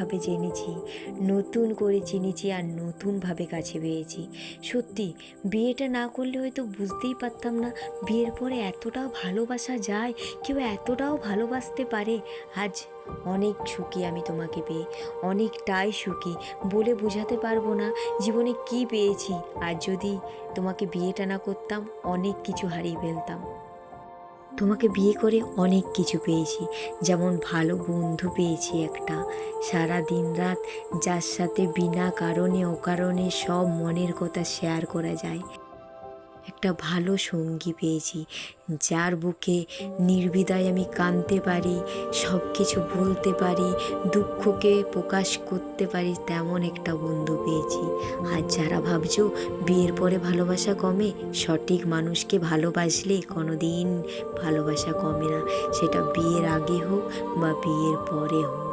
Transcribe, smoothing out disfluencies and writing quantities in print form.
নতুনভাবে জেনেছি, নতুন করে চিনেছি আর নতুনভাবে কাছে পেয়েছি। সত্যি বিয়েটা না করলে হয়তো বুঝতেই পারতাম না বিয়ের পরে এতটাও ভালোবাসা যায়, কেউ এতটাও ভালোবাসতে পারে। আজ অনেক সুখী আমি তোমাকে পেয়ে, অনেকটাই সুখী, বলে বোঝাতে পারবো না জীবনে কি পেয়েছি। আর যদি তোমাকে বিয়েটা না করতাম অনেক কিছু হারিয়ে ফেলতাম। তোমাকে বিয়ে করে অনেক কিছু পেয়েছি, যেমন ভালো বন্ধু পেয়েছি একটা, সারা দিন রাত যার সাথে বিনা কারণে অকারণে সব মনের কথা শেয়ার করা যায়। একটা ভালো সঙ্গী পেয়েছি, যার বুকে নির্দ্বিধায় আমি কাঁদতে পারি, সব কিছু বলতে পারি, দুঃখকে প্রকাশ করতে পারি, তেমন একটা বন্ধু পেয়েছি। আর যারা ভাবছো বিয়ের পরে ভালোবাসা কমে, সঠিক মানুষকে ভালোবাসলে কোনো দিন ভালোবাসা কমে না, সেটা বিয়ের আগে হোক বা বিয়ের পরে হোক।